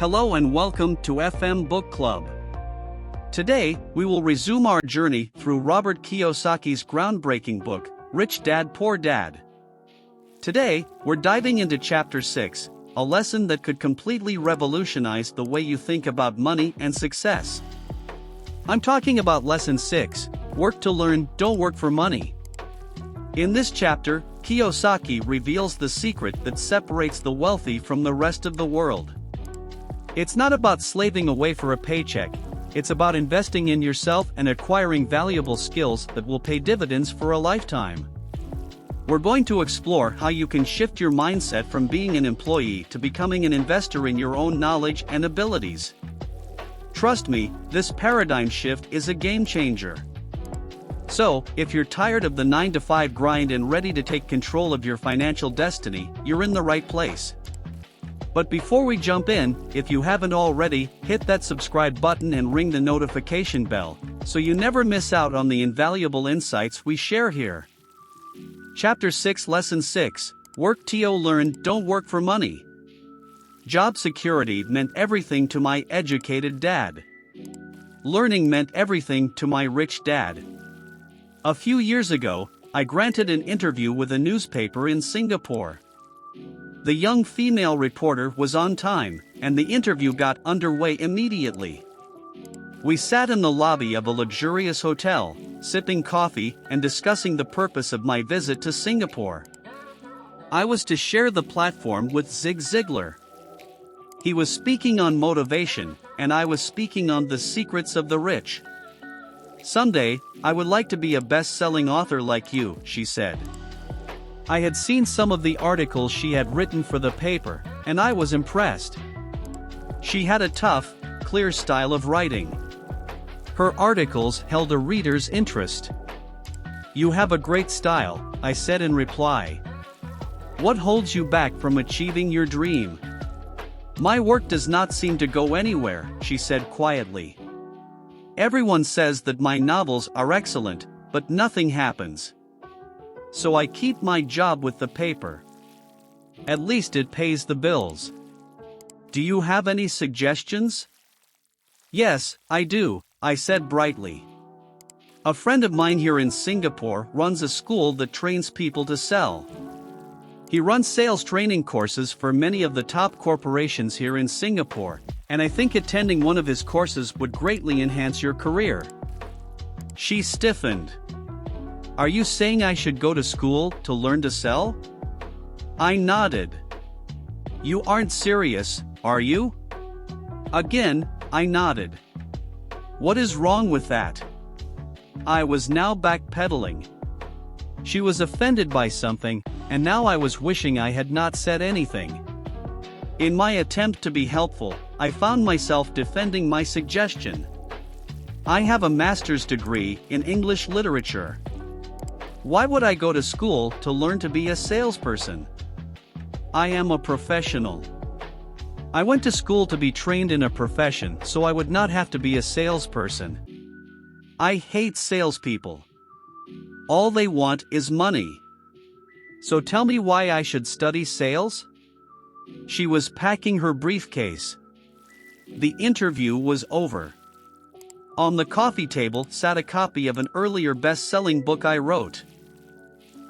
Hello and welcome to FM Book Club. Today, we will resume our journey through Robert Kiyosaki's groundbreaking book, Rich Dad Poor Dad. Today, we're diving into Chapter 6, a lesson that could completely revolutionize the way you think about money and success. I'm talking about Lesson 6, Work to Learn, Don't Work for Money. In this chapter, Kiyosaki reveals the secret that separates the wealthy from the rest of the world. It's not about slaving away for a paycheck, it's about investing in yourself and acquiring valuable skills that will pay dividends for a lifetime. We're going to explore how you can shift your mindset from being an employee to becoming an investor in your own knowledge and abilities. Trust me, this paradigm shift is a game changer. So, if you're tired of the 9-to-5 grind and ready to take control of your financial destiny, you're in the right place. But before we jump in, if you haven't already, hit that subscribe button and ring the notification bell, so you never miss out on the invaluable insights we share here. Chapter 6 Lesson 6, Work to Learn, Don't Work for Money. Job security meant everything to my educated dad. Learning meant everything to my rich dad. A few years ago, I granted an interview with a newspaper in Singapore. The young female reporter was on time, and the interview got underway immediately. We sat in the lobby of a luxurious hotel, sipping coffee and discussing the purpose of my visit to Singapore. I was to share the platform with Zig Ziglar. He was speaking on motivation, and I was speaking on the secrets of the rich. Someday, I would like to be a best-selling author like you, she said. I had seen some of the articles she had written for the paper, and I was impressed. She had a tough, clear style of writing. Her articles held a reader's interest. You have a great style, I said in reply. What holds you back from achieving your dream? My work does not seem to go anywhere, she said quietly. Everyone says that my novels are excellent, but nothing happens. So I keep my job with the paper. At least it pays the bills. Do you have any suggestions? Yes, I do, I said brightly. A friend of mine here in Singapore runs a school that trains people to sell. He runs sales training courses for many of the top corporations here in Singapore, and I think attending one of his courses would greatly enhance your career. She stiffened. Are you saying I should go to school to learn to sell? I nodded. You aren't serious, are you? Again, I nodded. What is wrong with that? I was now backpedaling. She was offended by something, and now I was wishing I had not said anything. In my attempt to be helpful, I found myself defending my suggestion. I have a master's degree in English literature. Why would I go to school to learn to be a salesperson? I am a professional. I went to school to be trained in a profession so I would not have to be a salesperson. I hate salespeople. All they want is money. So tell me why I should study sales? She was packing her briefcase. The interview was over. On the coffee table sat a copy of an earlier best-selling book I wrote.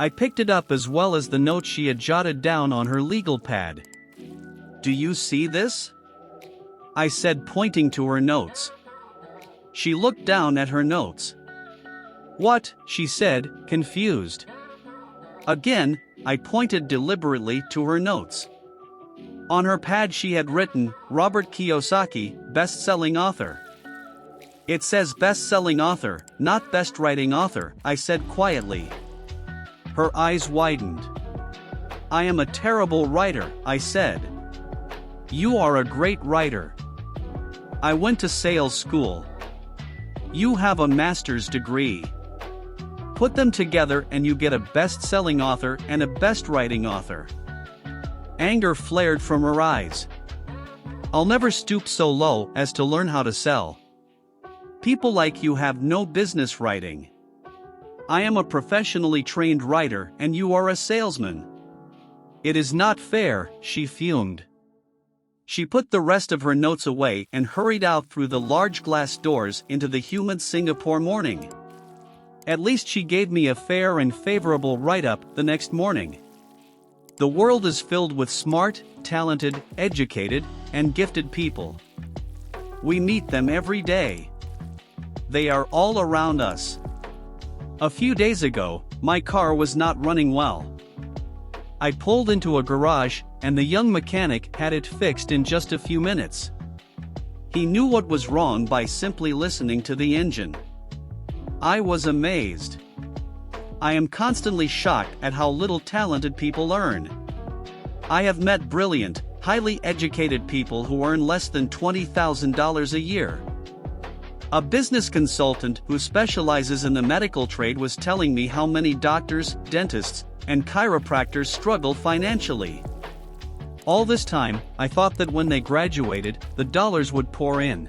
I picked it up as well as the notes she had jotted down on her legal pad. Do you see this? I said, pointing to her notes. She looked down at her notes. What? She said, confused. Again, I pointed deliberately to her notes. On her pad she had written, Robert Kiyosaki, best-selling author. It says best-selling author, not best-writing author, I said quietly. Her eyes widened. I am a terrible writer, I said. You are a great writer. I went to sales school. You have a master's degree. Put them together and you get a best-selling author and a best-writing author. Anger flared from her eyes. I'll never stoop so low as to learn how to sell. People like you have no business writing. I am a professionally trained writer and you are a salesman. It is not fair, she fumed. She put the rest of her notes away and hurried out through the large glass doors into the humid Singapore morning. At least she gave me a fair and favorable write-up the next morning. The world is filled with smart, talented, educated, and gifted people. We meet them every day. They are all around us. A few days ago, my car was not running well. I pulled into a garage, and the young mechanic had it fixed in just a few minutes. He knew what was wrong by simply listening to the engine. I was amazed. I am constantly shocked at how little talented people earn. I have met brilliant, highly educated people who earn less than $20,000 a year. A business consultant who specializes in the medical trade was telling me how many doctors, dentists, and chiropractors struggle financially. All this time, I thought that when they graduated, the dollars would pour in.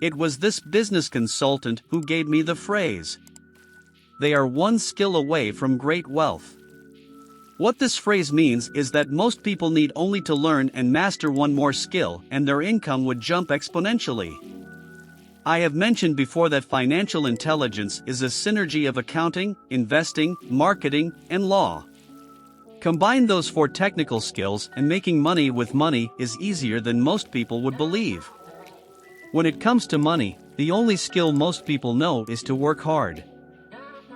It was this business consultant who gave me the phrase, "They are one skill away from great wealth." What this phrase means is that most people need only to learn and master one more skill and their income would jump exponentially. I have mentioned before that financial intelligence is a synergy of accounting, investing, marketing, and law. Combine those four technical skills and making money with money is easier than most people would believe. When it comes to money, the only skill most people know is to work hard.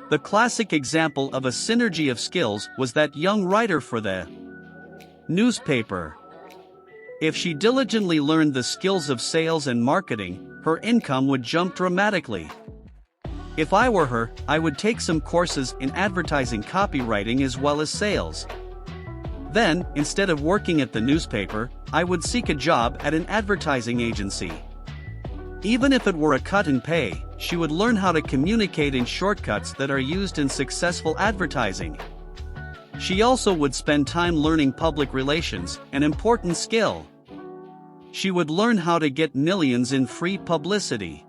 The classic example of a synergy of skills was that young writer for the newspaper. If she diligently learned the skills of sales and marketing, her income would jump dramatically. If I were her, I would take some courses in advertising copywriting as well as sales. Then, instead of working at the newspaper, I would seek a job at an advertising agency. Even if it were a cut in pay, she would learn how to communicate in shortcuts that are used in successful advertising. She also would spend time learning public relations, an important skill. She would learn how to get millions in free publicity.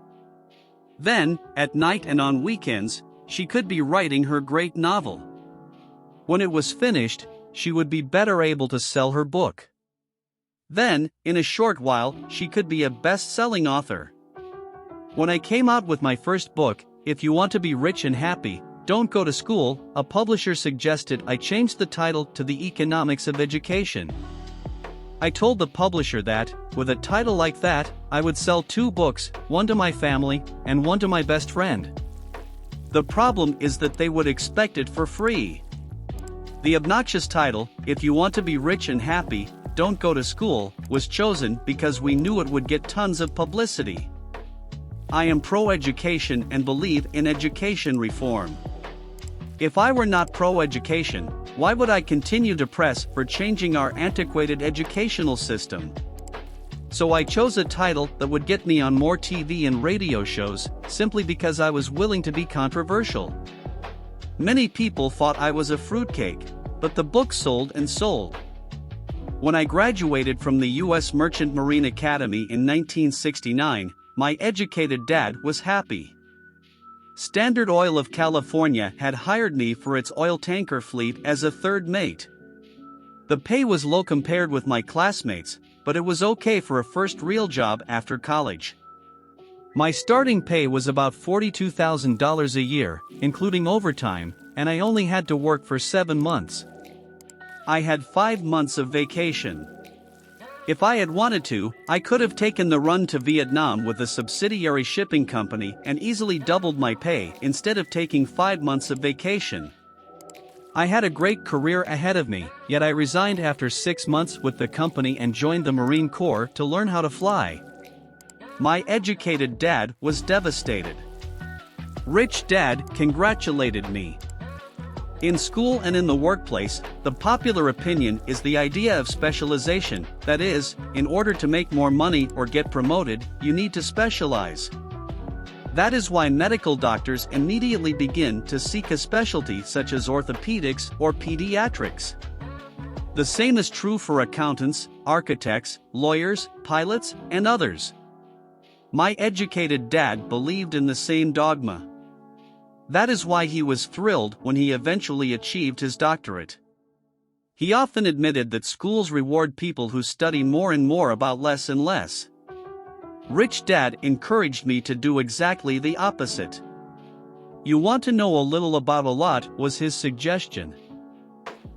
Then, at night and on weekends, she could be writing her great novel. When it was finished, she would be better able to sell her book. Then, in a short while, she could be a best-selling author. When I came out with my first book, If You Want to Be Rich and Happy, Don't Go to School, a publisher suggested I change the title to The Economics of Education. I told the publisher that, with a title like that, I would sell 2 books, one to my family, and one to my best friend. The problem is that they would expect it for free. The obnoxious title, If You Want to Be Rich and Happy, Don't Go to School, was chosen because we knew it would get tons of publicity. I am pro-education and believe in education reform. If I were not pro-education, why would I continue to press for changing our antiquated educational system? So I chose a title that would get me on more TV and radio shows, simply because I was willing to be controversial. Many people thought I was a fruitcake, but the book sold and sold. When I graduated from the U.S. Merchant Marine Academy in 1969, my educated dad was happy. Standard Oil of California had hired me for its oil tanker fleet as a third mate. The pay was low compared with my classmates, but it was okay for a first real job after college. My starting pay was about $42,000 a year, including overtime, and I only had to work for 7 months. I had 5 months of vacation. If I had wanted to, I could have taken the run to Vietnam with a subsidiary shipping company and easily doubled my pay instead of taking 5 months of vacation. I had a great career ahead of me, yet I resigned after 6 months with the company and joined the Marine Corps to learn how to fly. My educated dad was devastated. Rich Dad congratulated me. In school and in the workplace, the popular opinion is the idea of specialization, that is, in order to make more money or get promoted, you need to specialize. That is why medical doctors immediately begin to seek a specialty such as orthopedics or pediatrics. The same is true for accountants, architects, lawyers, pilots, and others. My educated dad believed in the same dogma. That is why he was thrilled when he eventually achieved his doctorate. He often admitted that schools reward people who study more and more about less and less. Rich Dad encouraged me to do exactly the opposite. You want to know a little about a lot, was his suggestion.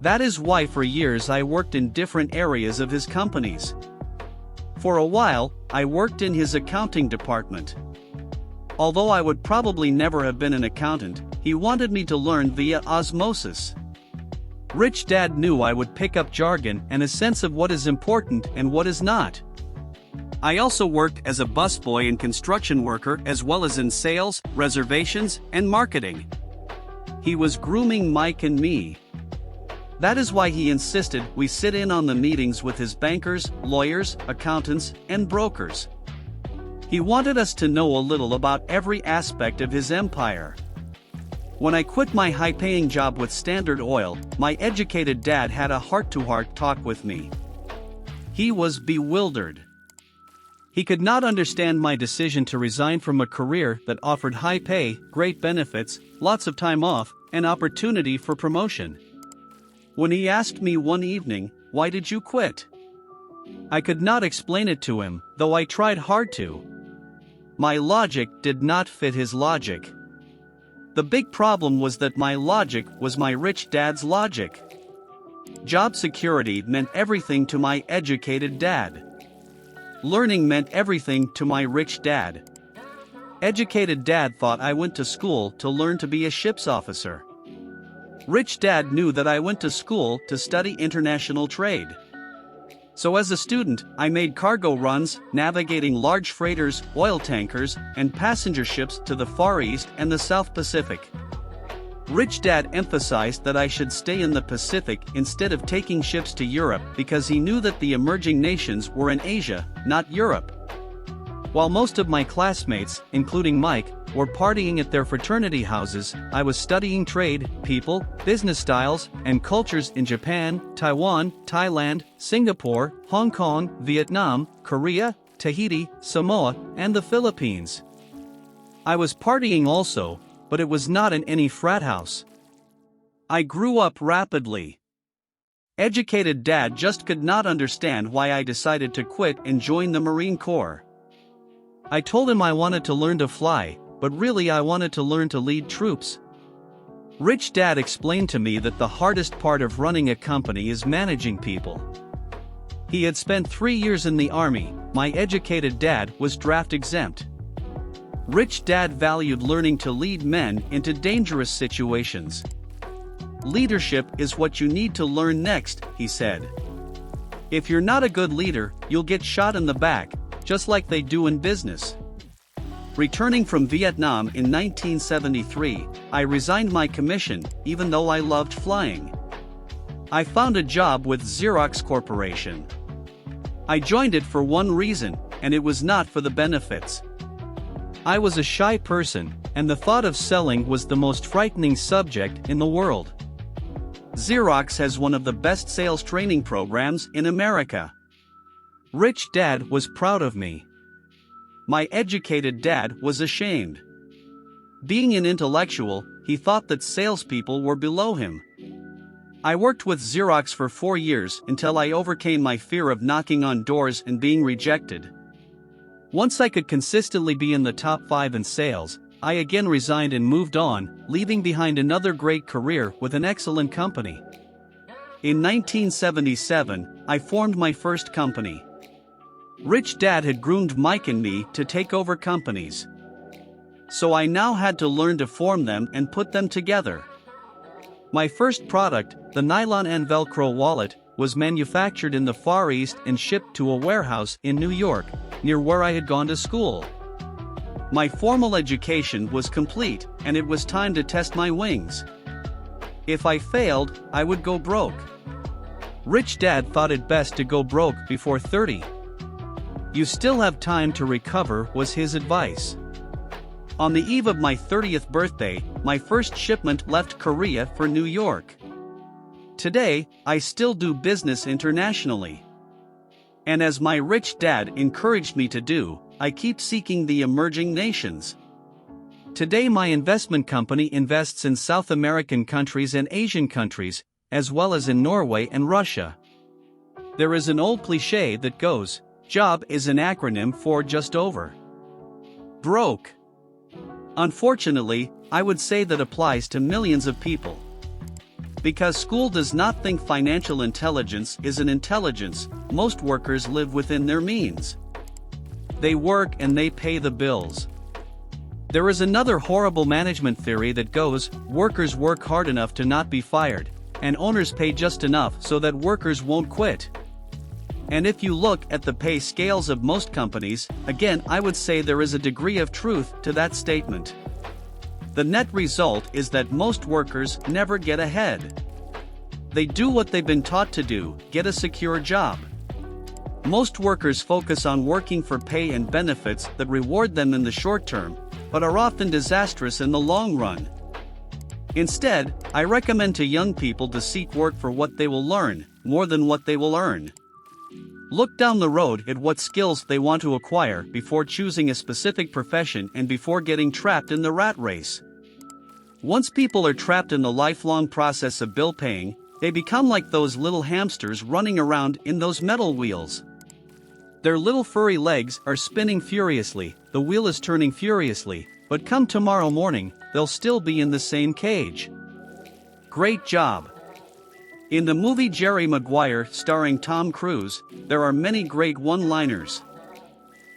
That is why for years I worked in different areas of his companies. For a while, I worked in his accounting department. Although I would probably never have been an accountant, he wanted me to learn via osmosis. Rich Dad knew I would pick up jargon and a sense of what is important and what is not. I also worked as a busboy and construction worker as well as in sales, reservations, and marketing. He was grooming Mike and me. That is why he insisted we sit in on the meetings with his bankers, lawyers, accountants, and brokers. He wanted us to know a little about every aspect of his empire. When I quit my high-paying job with Standard Oil, my educated dad had a heart-to-heart talk with me. He was bewildered. He could not understand my decision to resign from a career that offered high pay, great benefits, lots of time off, and opportunity for promotion. When he asked me one evening, "Why did you quit?" I could not explain it to him, though I tried hard to. My logic did not fit his logic. The big problem was that my logic was my rich dad's logic. Job security meant everything to my educated dad. Learning meant everything to my rich dad. Educated dad thought I went to school to learn to be a ship's officer. Rich dad knew that I went to school to study international trade. So as a student, I made cargo runs, navigating large freighters, oil tankers, and passenger ships to the Far East and the South Pacific. Rich Dad emphasized that I should stay in the Pacific instead of taking ships to Europe because he knew that the emerging nations were in Asia, not Europe. While most of my classmates, including Mike, were partying at their fraternity houses, I was studying trade, people, business styles, and cultures in Japan, Taiwan, Thailand, Singapore, Hong Kong, Vietnam, Korea, Tahiti, Samoa, and the Philippines. I was partying also, but it was not in any frat house. I grew up rapidly. Educated dad just could not understand why I decided to quit and join the Marine Corps. I told him I wanted to learn to fly, but really I wanted to learn to lead troops. Rich Dad explained to me that the hardest part of running a company is managing people. He had spent 3 years in the Army. My educated dad was draft exempt. Rich Dad valued learning to lead men into dangerous situations. Leadership is what you need to learn next, he said. If you're not a good leader, you'll get shot in the back, just like they do in business. Returning from Vietnam in 1973, I resigned my commission, even though I loved flying. I found a job with Xerox Corporation. I joined it for one reason, and it was not for the benefits. I was a shy person, and the thought of selling was the most frightening subject in the world. Xerox has one of the best sales training programs in America. Rich Dad was proud of me. My educated dad was ashamed. Being an intellectual, he thought that salespeople were below him. I worked with Xerox for 4 years until I overcame my fear of knocking on doors and being rejected. Once I could consistently be in the top 5 in sales, I again resigned and moved on, leaving behind another great career with an excellent company. In 1977, I formed my first company. Rich Dad had groomed Mike and me to take over companies. So I now had to learn to form them and put them together. My first product, the nylon and Velcro wallet, was manufactured in the Far East and shipped to a warehouse in New York, near where I had gone to school. My formal education was complete, and it was time to test my wings. If I failed, I would go broke. Rich Dad thought it best to go broke before 30. You still have time to recover, was his advice. On the eve of my 30th birthday, my first shipment left Korea for New York. Today, I still do business internationally. And as my rich dad encouraged me to do, I keep seeking the emerging nations. Today my investment company invests in South American countries and Asian countries, as well as in Norway and Russia. There is an old cliché that goes, "Job is an acronym for just over broke." Unfortunately, I would say that applies to millions of people. Because school does not think financial intelligence is an intelligence, most workers live within their means. They work and they pay the bills. There is another horrible management theory that goes, workers work hard enough to not be fired, and owners pay just enough so that workers won't quit. And if you look at the pay scales of most companies, again I would say there is a degree of truth to that statement. The net result is that most workers never get ahead. They do what they've been taught to do, get a secure job. Most workers focus on working for pay and benefits that reward them in the short term, but are often disastrous in the long run. Instead, I recommend to young people to seek work for what they will learn, more than what they will earn. Look down the road at what skills they want to acquire before choosing a specific profession and before getting trapped in the rat race. Once people are trapped in the lifelong process of bill paying, they become like those little hamsters running around in those metal wheels. Their little furry legs are spinning furiously, the wheel is turning furiously, but come tomorrow morning, they'll still be in the same cage. Great job! In the movie Jerry Maguire starring Tom Cruise, there are many great one-liners.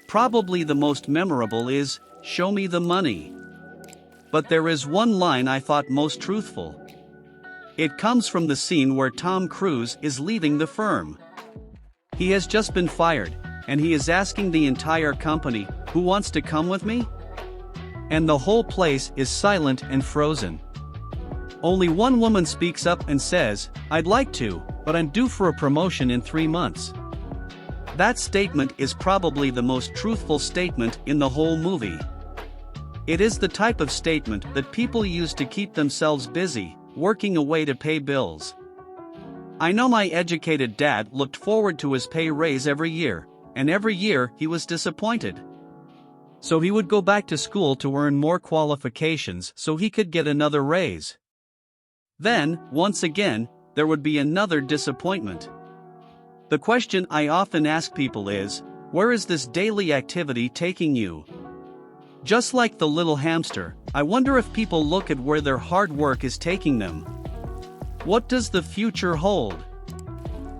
Probably the most memorable is, "Show me the money." But there is one line I thought most truthful. It comes from the scene where Tom Cruise is leaving the firm. He has just been fired, and he is asking the entire company, "Who wants to come with me?" And the whole place is silent and frozen. Only one woman speaks up and says, "I'd like to, but I'm due for a promotion in 3 months." That statement is probably the most truthful statement in the whole movie. It is the type of statement that people use to keep themselves busy, working away to pay bills. I know my educated dad looked forward to his pay raise every year, and every year he was disappointed. So he would go back to school to earn more qualifications so he could get another raise. Then, once again, there would be another disappointment. The question I often ask people is, where is this daily activity taking you? Just like the little hamster, I wonder if people look at where their hard work is taking them. What does the future hold?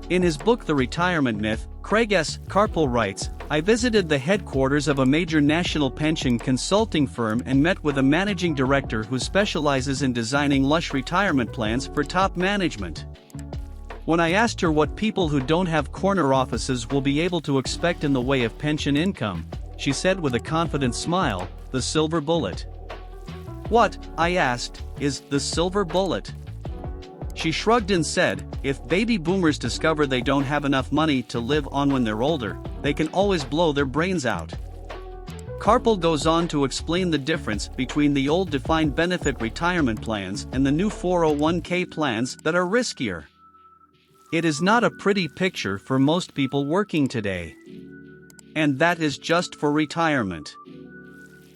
In his book The Retirement Myth, Craig S. Carpel writes, "I visited the headquarters of a major national pension consulting firm and met with a managing director who specializes in designing lush retirement plans for top management. When I asked her what people who don't have corner offices will be able to expect in the way of pension income, she said with a confident smile, 'The silver bullet.'" "What," I asked, "is the silver bullet?" She shrugged and said, "If baby boomers discover they don't have enough money to live on when they're older, they can always blow their brains out." Carpel goes on to explain the difference between the old defined benefit retirement plans and the new 401k plans that are riskier. It is not a pretty picture for most people working today. And that is just for retirement.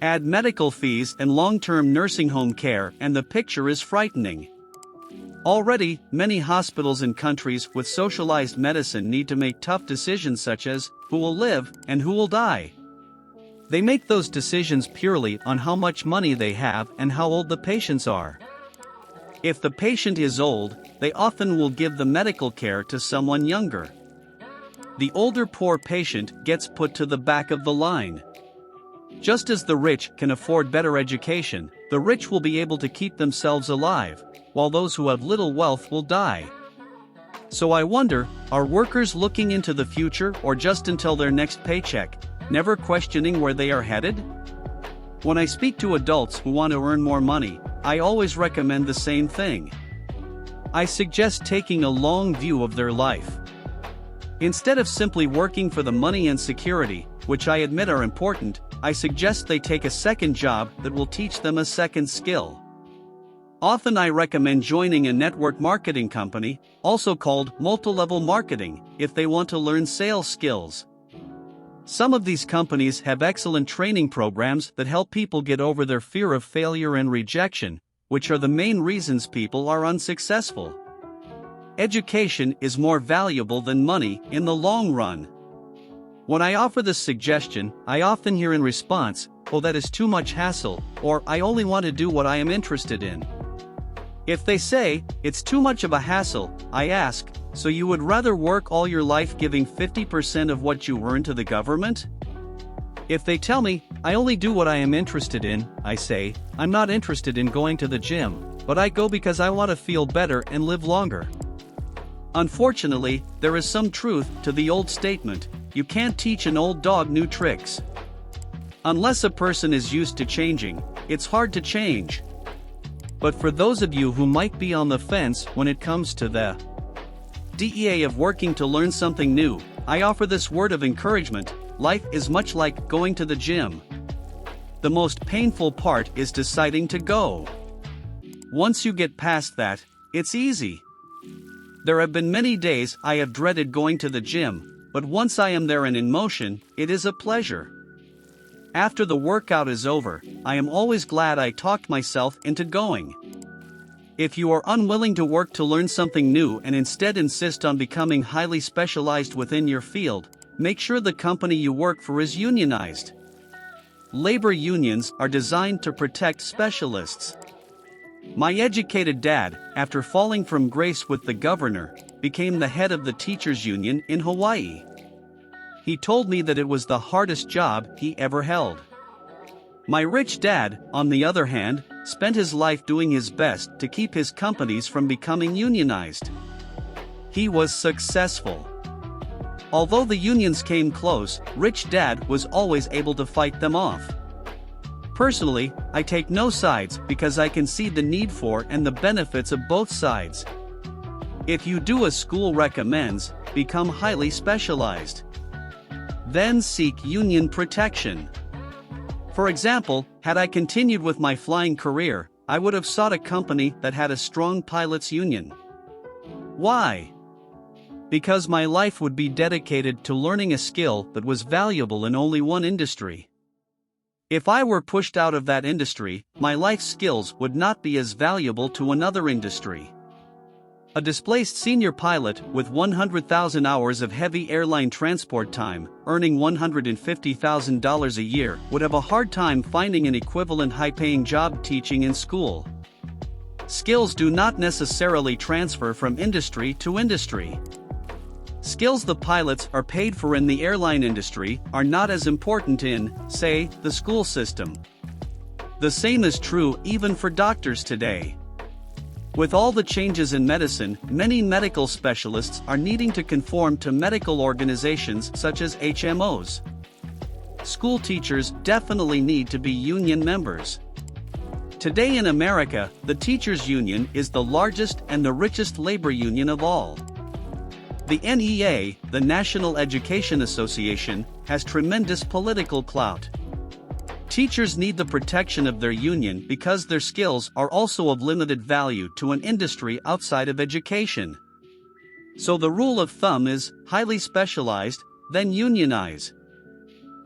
Add medical fees and long-term nursing home care and the picture is frightening. Already, many hospitals in countries with socialized medicine need to make tough decisions such as, who will live and who will die. They make those decisions purely on how much money they have and how old the patients are. If the patient is old, they often will give the medical care to someone younger. The older poor patient gets put to the back of the line. Just as the rich can afford better education, the rich will be able to keep themselves alive, while those who have little wealth will die. So I wonder, are workers looking into the future or just until their next paycheck, never questioning where they are headed? When I speak to adults who want to earn more money, I always recommend the same thing. I suggest taking a long view of their life. Instead of simply working for the money and security, which I admit are important, I suggest they take a second job that will teach them a second skill. Often I recommend joining a network marketing company, also called multi-level marketing, if they want to learn sales skills. Some of these companies have excellent training programs that help people get over their fear of failure and rejection, which are the main reasons people are unsuccessful. Education is more valuable than money in the long run. When I offer this suggestion, I often hear in response, "Oh, that is too much hassle," or "I only want to do what I am interested in." If they say, "It's too much of a hassle," I ask, "So you would rather work all your life giving 50% of what you earn to the government?" If they tell me, "I only do what I am interested in," I say, "I'm not interested in going to the gym, but I go because I want to feel better and live longer." Unfortunately, there is some truth to the old statement, "You can't teach an old dog new tricks." Unless a person is used to changing, it's hard to change. But for those of you who might be on the fence when it comes to the DEA of working to learn something new, I offer this word of encouragement: life is much like going to the gym. The most painful part is deciding to go. Once you get past that, it's easy. There have been many days I have dreaded going to the gym, but once I am there and in motion, it is a pleasure. After the workout is over, I am always glad I talked myself into going. If you are unwilling to work to learn something new and instead insist on becoming highly specialized within your field, make sure the company you work for is unionized. Labor unions are designed to protect specialists. My educated dad, after falling from grace with the governor, became the head of the teachers' union in Hawaii. He told me that it was the hardest job he ever held. My rich dad, on the other hand, spent his life doing his best to keep his companies from becoming unionized. He was successful. Although the unions came close, Rich Dad was always able to fight them off. Personally, I take no sides because I can see the need for and the benefits of both sides. If you do as school recommends, become highly specialized. Then seek union protection. For example, had I continued with my flying career, I would have sought a company that had a strong pilots' union. Why? Because my life would be dedicated to learning a skill that was valuable in only one industry. If I were pushed out of that industry, my life skills would not be as valuable to another industry. A displaced senior pilot with 100,000 hours of heavy airline transport time, earning $150,000 a year, would have a hard time finding an equivalent high-paying job teaching in school. Skills do not necessarily transfer from industry to industry. Skills the pilots are paid for in the airline industry are not as important in, say, the school system. The same is true even for doctors today. With all the changes in medicine, many medical specialists are needing to conform to medical organizations such as HMOs. School teachers definitely need to be union members. Today in America, the teachers' union is the largest and the richest labor union of all. The NEA, the National Education Association, has tremendous political clout. Teachers need the protection of their union because their skills are also of limited value to an industry outside of education. So the rule of thumb is, highly specialized, then unionize.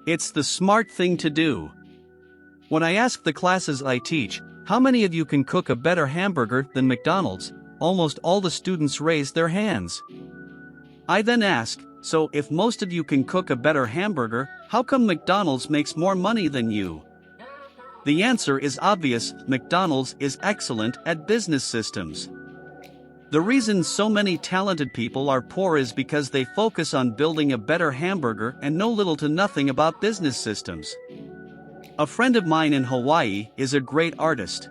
It's the smart thing to do. When I ask the classes I teach, "How many of you can cook a better hamburger than McDonald's?" almost all the students raise their hands. I then ask, "So if most of you can cook a better hamburger, how come McDonald's makes more money than you?" The answer is obvious: McDonald's is excellent at business systems. The reason so many talented people are poor is because they focus on building a better hamburger and know little to nothing about business systems. A friend of mine in Hawaii is a great artist.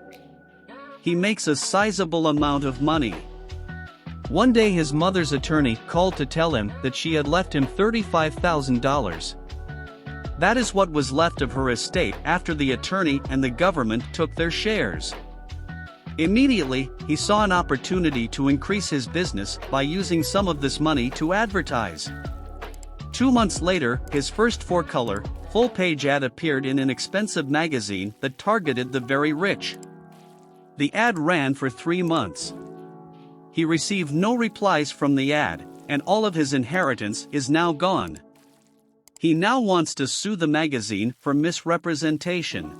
He makes a sizable amount of money. One day his mother's attorney called to tell him that she had left him $35,000. That is what was left of her estate after the attorney and the government took their shares. Immediately, he saw an opportunity to increase his business by using some of this money to advertise. 2 months later, his first four-color, full-page ad appeared in an expensive magazine that targeted the very rich. The ad ran for 3 months. He received no replies from the ad, and all of his inheritance is now gone. He now wants to sue the magazine for misrepresentation.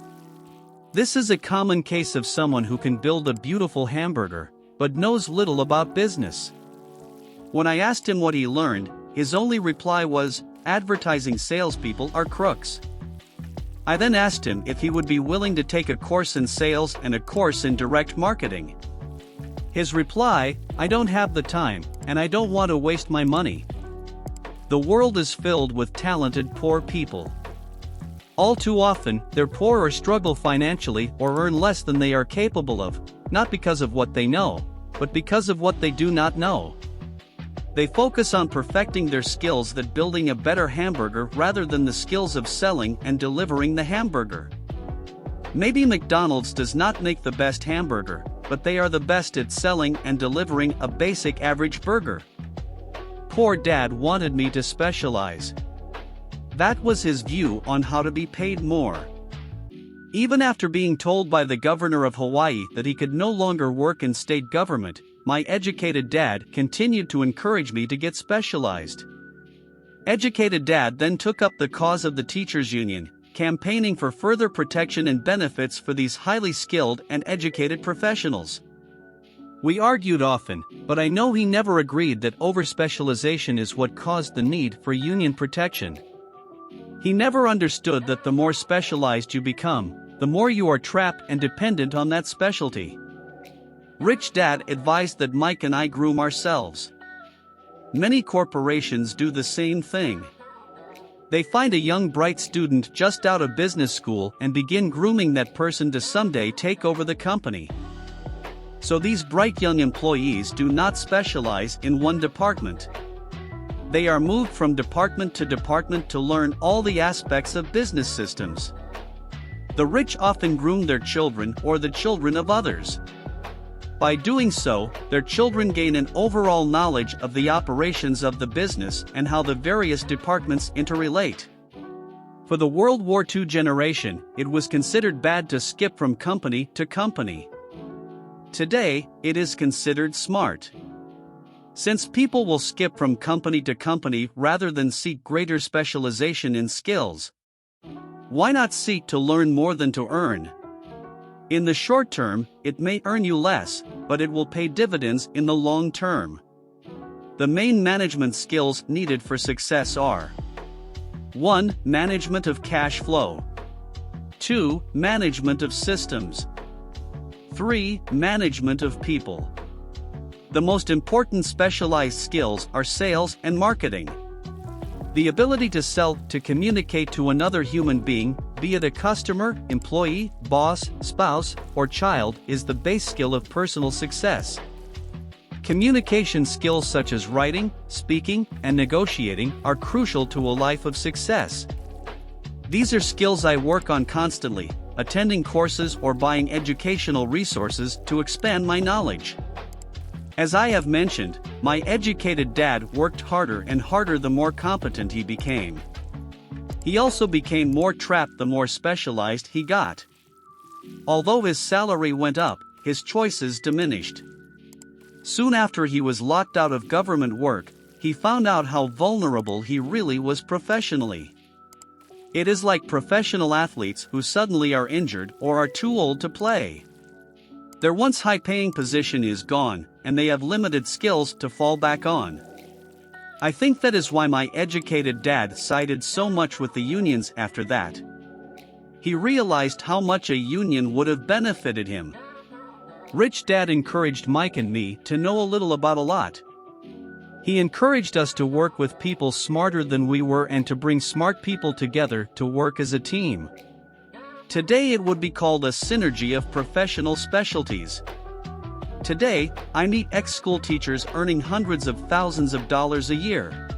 This is a common case of someone who can build a beautiful hamburger, but knows little about business. When I asked him what he learned, his only reply was, "Advertising salespeople are crooks." I then asked him if he would be willing to take a course in sales and a course in direct marketing. His reply, "I don't have the time, and I don't want to waste my money." The world is filled with talented poor people. All too often, they're poor or struggle financially or earn less than they are capable of, not because of what they know, but because of what they do not know. They focus on perfecting their skills that building a better hamburger rather than the skills of selling and delivering the hamburger. Maybe McDonald's does not make the best hamburger, but they are the best at selling and delivering a basic average burger. Poor Dad wanted me to specialize. That was his view on how to be paid more. Even after being told by the governor of Hawaii that he could no longer work in state government, my educated dad continued to encourage me to get specialized. Educated Dad then took up the cause of the teachers' union, campaigning for further protection and benefits for these highly skilled and educated professionals. We argued often, but I know he never agreed that overspecialization is what caused the need for union protection. He never understood that the more specialized you become, the more you are trapped and dependent on that specialty. Rich Dad advised that Mike and I groom ourselves. Many corporations do the same thing. They find a young bright student just out of business school and begin grooming that person to someday take over the company. So these bright young employees do not specialize in one department. They are moved from department to department to learn all the aspects of business systems. The rich often groom their children or the children of others. By doing so, their children gain an overall knowledge of the operations of the business and how the various departments interrelate. For the World War II generation, it was considered bad to skip from company to company. Today, it is considered smart. Since people will skip from company to company rather than seek greater specialization in skills, why not seek to learn more than to earn? In the short term, it may earn you less, but it will pay dividends in the long term. The main management skills needed for success are: 1. Management of cash flow. 2. Management of systems. 3. Management of people. The most important specialized skills are sales and marketing. The ability to sell, to communicate to another human being, be it a customer, employee, boss, spouse, or child, is the base skill of personal success. Communication skills such as writing, speaking, and negotiating are crucial to a life of success. These are skills I work on constantly, attending courses or buying educational resources to expand my knowledge. As I have mentioned, my educated dad worked harder and harder the more competent he became. He also became more trapped the more specialized he got. Although his salary went up, his choices diminished. Soon after he was locked out of government work, he found out how vulnerable he really was professionally. It is like professional athletes who suddenly are injured or are too old to play. Their once high-paying position is gone, and they have limited skills to fall back on. I think that is why my educated dad sided so much with the unions after that. He realized how much a union would have benefited him. Rich Dad encouraged Mike and me to know a little about a lot. He encouraged us to work with people smarter than we were and to bring smart people together to work as a team. Today it would be called a synergy of professional specialties. Today, I meet ex-school teachers earning hundreds of thousands of dollars a year.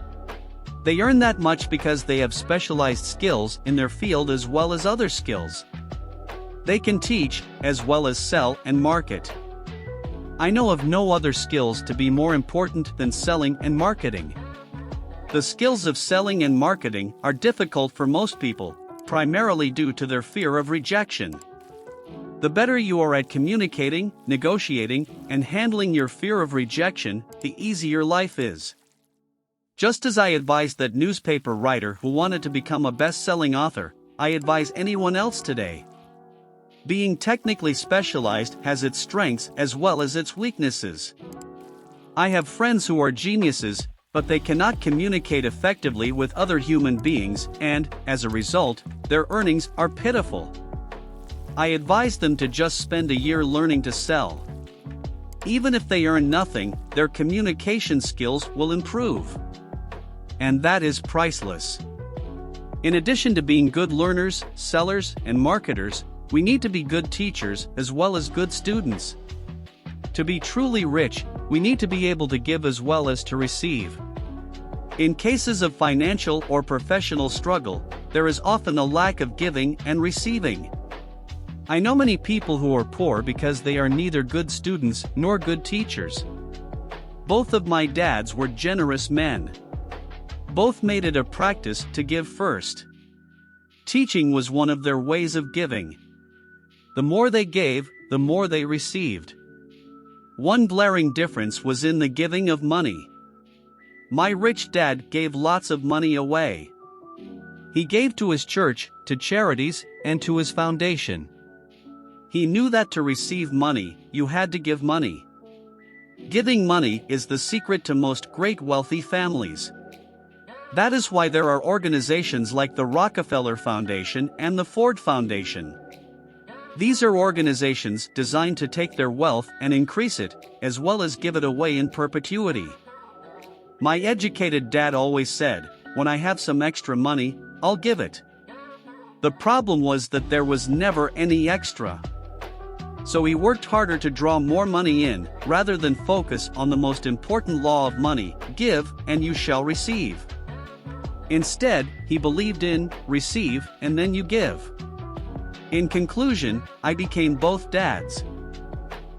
They earn that much because they have specialized skills in their field as well as other skills. They can teach, as well as sell and market. I know of no other skills to be more important than selling and marketing. The skills of selling and marketing are difficult for most people, primarily due to their fear of rejection. The better you are at communicating, negotiating, and handling your fear of rejection, the easier life is. Just as I advised that newspaper writer who wanted to become a best-selling author, I advise anyone else today. Being technically specialized has its strengths as well as its weaknesses. I have friends who are geniuses, but they cannot communicate effectively with other human beings and, as a result, their earnings are pitiful. I advise them to just spend a year learning to sell. Even if they earn nothing, their communication skills will improve. And that is priceless. In addition to being good learners, sellers, and marketers, we need to be good teachers as well as good students. To be truly rich, we need to be able to give as well as to receive. In cases of financial or professional struggle, there is often a lack of giving and receiving. I know many people who are poor because they are neither good students nor good teachers. Both of my dads were generous men. Both made it a practice to give first. Teaching was one of their ways of giving. The more they gave, the more they received. One glaring difference was in the giving of money. My rich dad gave lots of money away. He gave to his church, to charities, and to his foundation. He knew that to receive money, you had to give money. Giving money is the secret to most great wealthy families. That is why there are organizations like the Rockefeller Foundation and the Ford Foundation. These are organizations designed to take their wealth and increase it, as well as give it away in perpetuity. My educated dad always said, "When I have some extra money, I'll give it." The problem was that there was never any extra. So he worked harder to draw more money in, rather than focus on the most important law of money: give, and you shall receive. Instead, he believed in, receive, and then you give. In conclusion, I became both dads.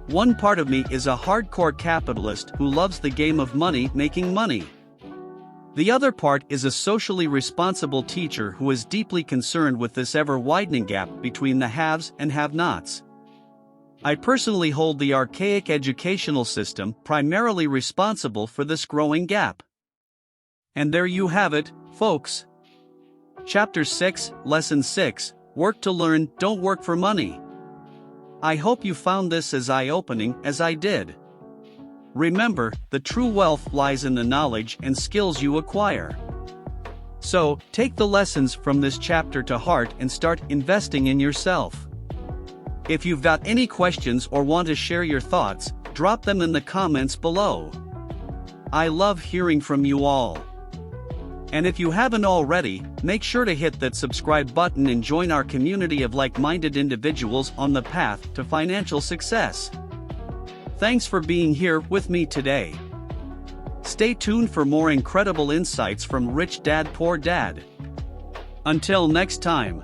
One part of me is a hardcore capitalist who loves the game of money making money. The other part is a socially responsible teacher who is deeply concerned with this ever-widening gap between the haves and have-nots. I personally hold the archaic educational system primarily responsible for this growing gap. And there you have it, folks. Chapter 6, Lesson 6, Work to Learn, Don't Work for Money. I hope you found this as eye-opening as I did. Remember, the true wealth lies in the knowledge and skills you acquire. So, take the lessons from this chapter to heart and start investing in yourself. If you've got any questions or want to share your thoughts, drop them in the comments below. I love hearing from you all. And if you haven't already, make sure to hit that subscribe button and join our community of like-minded individuals on the path to financial success. Thanks for being here with me today. Stay tuned for more incredible insights from Rich Dad Poor Dad. Until next time.